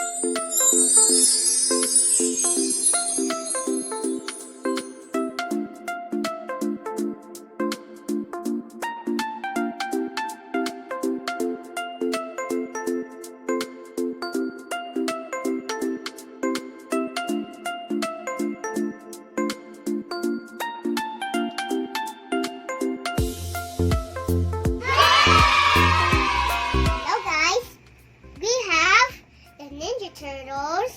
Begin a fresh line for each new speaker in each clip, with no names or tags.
Hello guys, we have the Ninja Turtles,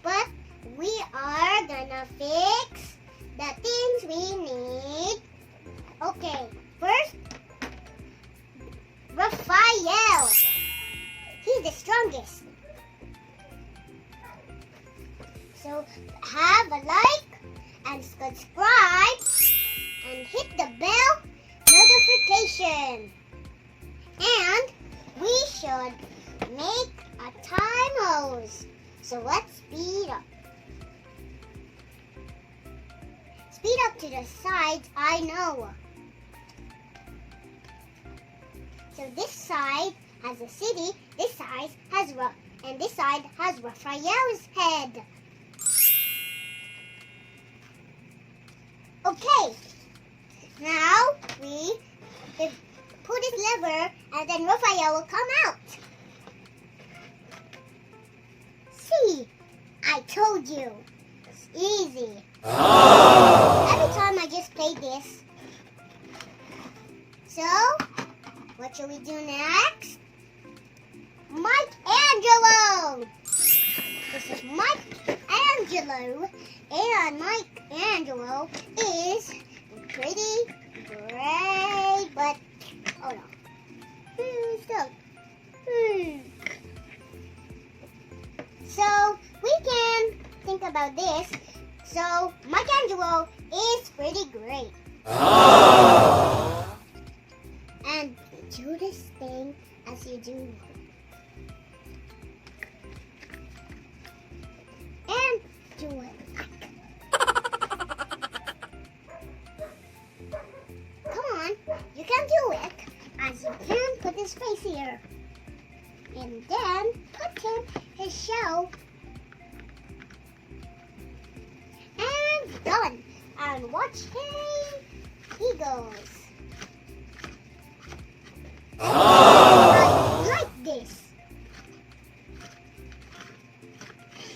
but we are gonna fix the things we need. Okay, first, Raphael. He's the strongest. So have a like and subscribe and hit the bell notification. And we should make a time hose. So let's speed up. Speed up to the sides, I know. So this side has a city, this side has and this side has Raphael's head. Okay, now we pull this lever and then Raphael will come out. See, I told you. It's easy. Every time I just play this. So, what shall we do next? Michelangelo! This is Michelangelo, and Michelangelo is pretty great, but hold on. Stuck. So we can think about this. So Michelangelo is pretty great. And do this thing as you do. And do it. Come on, you can do it. As you can put his face here. And then put him his shell. And done. And watch him. He goes. Like this.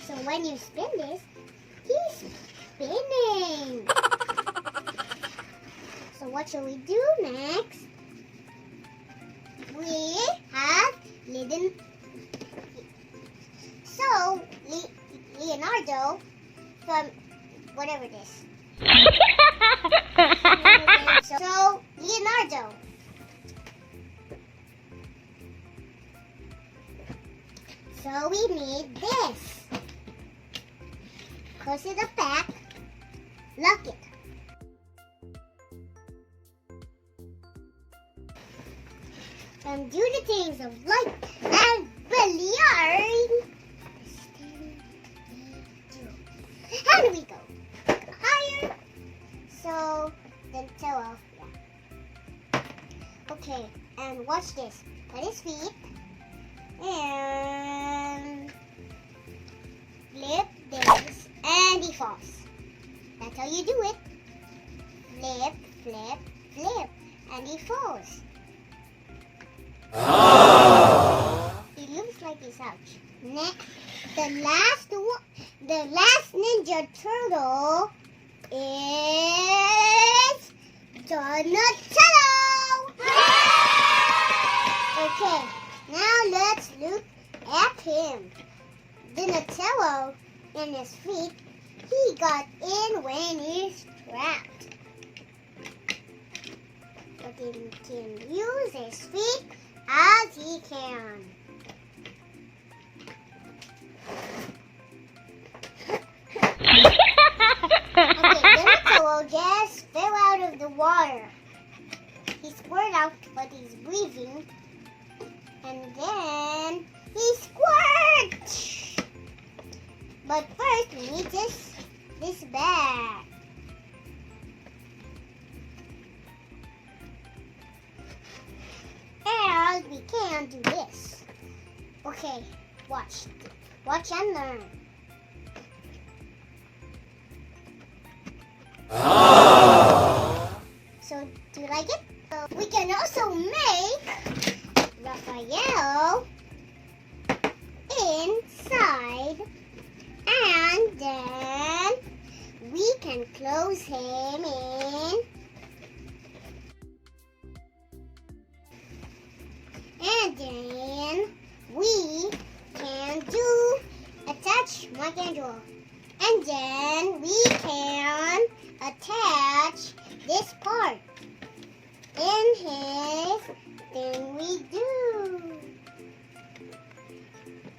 So when you spin this, he's spinning. So what shall we do next? We have Leonardo from whatever it is. So Leonardo. So we need this. Close to the back. Lock it. And do the things of light and billiard. How do we go? Higher. So then tell off. Yeah. Okay, and watch this. Put his feet and flip this, and he falls. That's how you do it. Flip, flip, flip, and he falls. He looks like he's ouch. The last Ninja Turtle is Donatello. Okay, now let's look at him. Donatello and his feet, he got in when he's trapped. But he can use his feet as he can. Okay, Donatello just fell out of the water. He squirted out, but he's breathing. And then he squirts. But first, we need this bag. And we can do this. Okay, watch. Watch and learn. So, do you like it? We can also make Raphael inside, and then we can close him in, and then we can do attach Michelangelo, and then we can attach this part in his thing we do.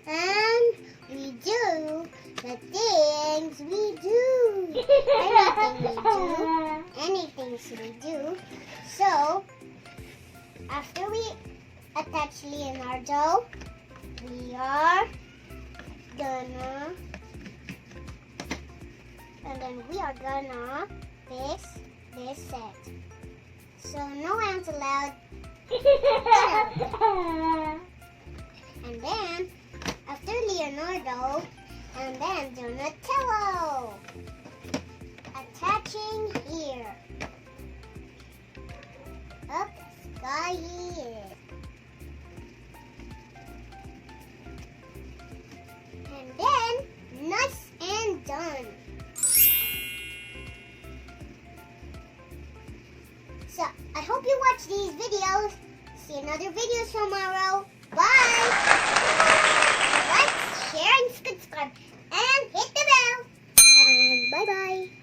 And we do the things we do. Anything we do. So, after we attach Leonardo, we are gonna, and then we are gonna fix this set. So no ants allowed. And then after Leonardo, and then Donatello. Attaching here. Up the sky he is. And then nice and done. So, I hope you watch these videos. See another video tomorrow. Bye! Like, share, and subscribe. And hit the bell. And bye-bye.